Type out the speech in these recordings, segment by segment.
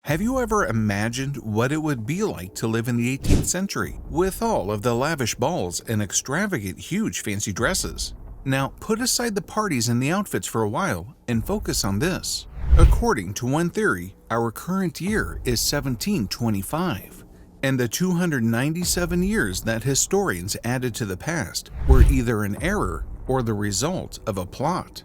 Have you ever imagined what it would be like to live in the 18th century, with all of the lavish balls and extravagant, huge fancy dresses? Now, put aside the parties and the outfits for a while and focus on this. According to one theory, our current year is 1725, and the 297 years that historians added to the past were either an error or the result of a plot.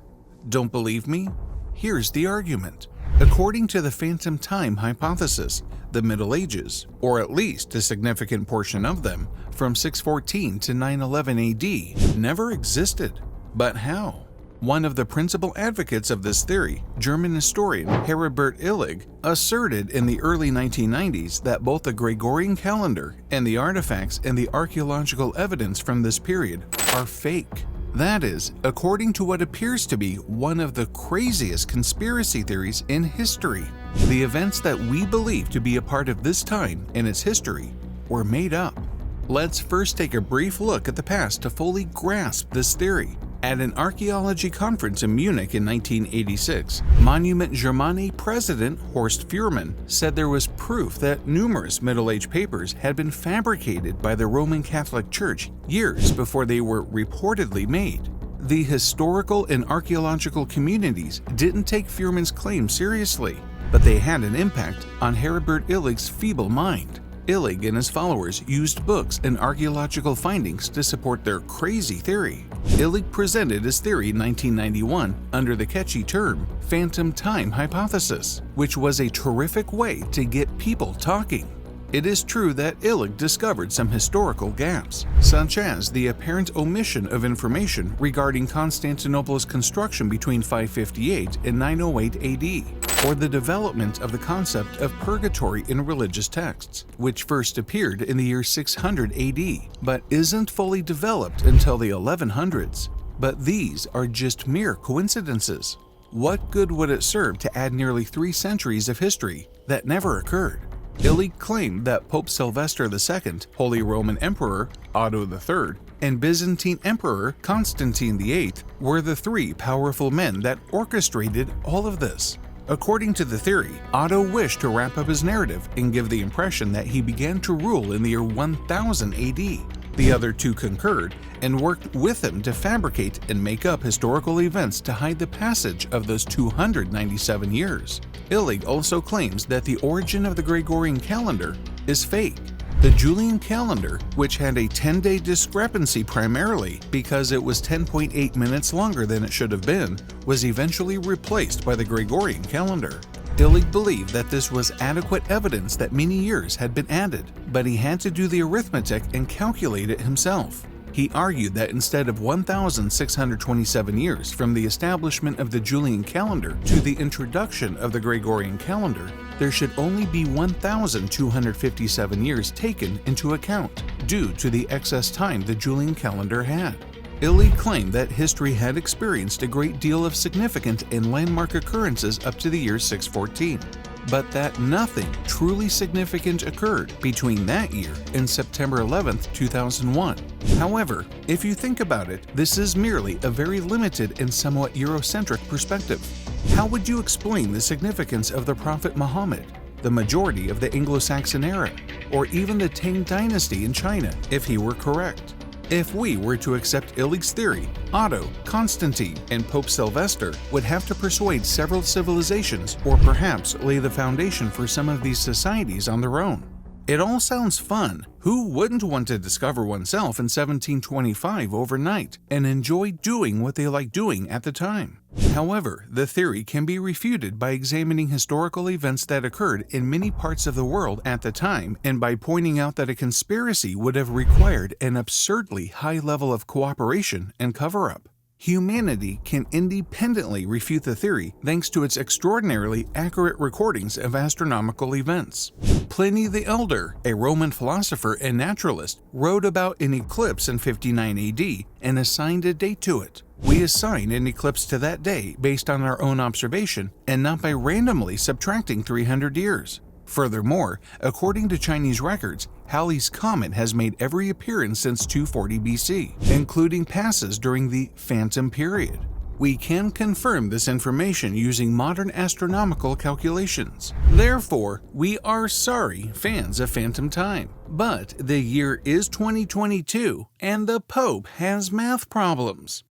Don't believe me? Here's the argument. According to the phantom time hypothesis, the Middle Ages, or at least a significant portion of them, from 614 to 911 AD, never existed. But how? One of the principal advocates of this theory, German historian Heribert Illig, asserted in the early 1990s that both the Gregorian calendar and the artifacts and the archaeological evidence from this period are fake. That is, according to what appears to be one of the craziest conspiracy theories in history. The events that we believe to be a part of this time and its history were made up. Let's first take a brief look at the past to fully grasp this theory. At an archaeology conference in Munich in 1986, Monument Germaniae president Horst Fuhrmann said there was proof that numerous Middle Age papers had been fabricated by the Roman Catholic Church years before they were reportedly made. The historical and archaeological communities didn't take Fuhrmann's claim seriously, but they had an impact on Heribert Illig's feeble mind. Illig and his followers used books and archaeological findings to support their crazy theory. Illig presented his theory in 1991 under the catchy term phantom time hypothesis, which was a terrific way to get people talking. It is true that Illig discovered some historical gaps, such as the apparent omission of information regarding Constantinople's construction between 558 and 908 AD, or the development of the concept of purgatory in religious texts, which first appeared in the year 600 AD, but isn't fully developed until the 1100s. But these are just mere coincidences. What good would it serve to add nearly 3 centuries of history that never occurred? Illig claimed that Pope Sylvester II, Holy Roman Emperor Otto III, and Byzantine Emperor Constantine VIII were the 3 powerful men that orchestrated all of this. According to the theory, Otto wished to wrap up his narrative and give the impression that he began to rule in the year 1000 AD. The other 2 concurred and worked with him to fabricate and make up historical events to hide the passage of those 297 years. Illig also claims that the origin of the Gregorian calendar is fake. The Julian calendar, which had a 10-day discrepancy primarily because it was 10.8 minutes longer than it should have been, was eventually replaced by the Gregorian calendar. Illig believed that this was adequate evidence that many years had been added, but he had to do the arithmetic and calculate it himself. He argued that instead of 1,627 years from the establishment of the Julian calendar to the introduction of the Gregorian calendar, there should only be 1,257 years taken into account, due to the excess time the Julian calendar had. Illig claimed that history had experienced a great deal of significant and landmark occurrences up to the year 614, but that nothing truly significant occurred between that year and September 11, 2001. However, if you think about it, this is merely a very limited and somewhat Eurocentric perspective. How would you explain the significance of the Prophet Muhammad, the majority of the Anglo-Saxon era, or even the Tang dynasty in China if he were correct? If we were to accept Illig's theory, Otto, Constantine, and Pope Sylvester would have to persuade several civilizations or perhaps lay the foundation for some of these societies on their own. It all sounds fun. Who wouldn't want to discover oneself in 1725 overnight and enjoy doing what they like doing at the time? However, the theory can be refuted by examining historical events that occurred in many parts of the world at the time and by pointing out that a conspiracy would have required an absurdly high level of cooperation and cover-up. Humanity can independently refute the theory thanks to its extraordinarily accurate recordings of astronomical events. Pliny the Elder, a Roman philosopher and naturalist, wrote about an eclipse in 59 AD and assigned a date to it. We assign an eclipse to that day based on our own observation and not by randomly subtracting 300 years. Furthermore, according to Chinese records, Halley's Comet has made every appearance since 240 BC, including passes during the Phantom period. We can confirm this information using modern astronomical calculations. Therefore, we are sorry, fans of Phantom Time. But the year is 2022, and the Pope has math problems.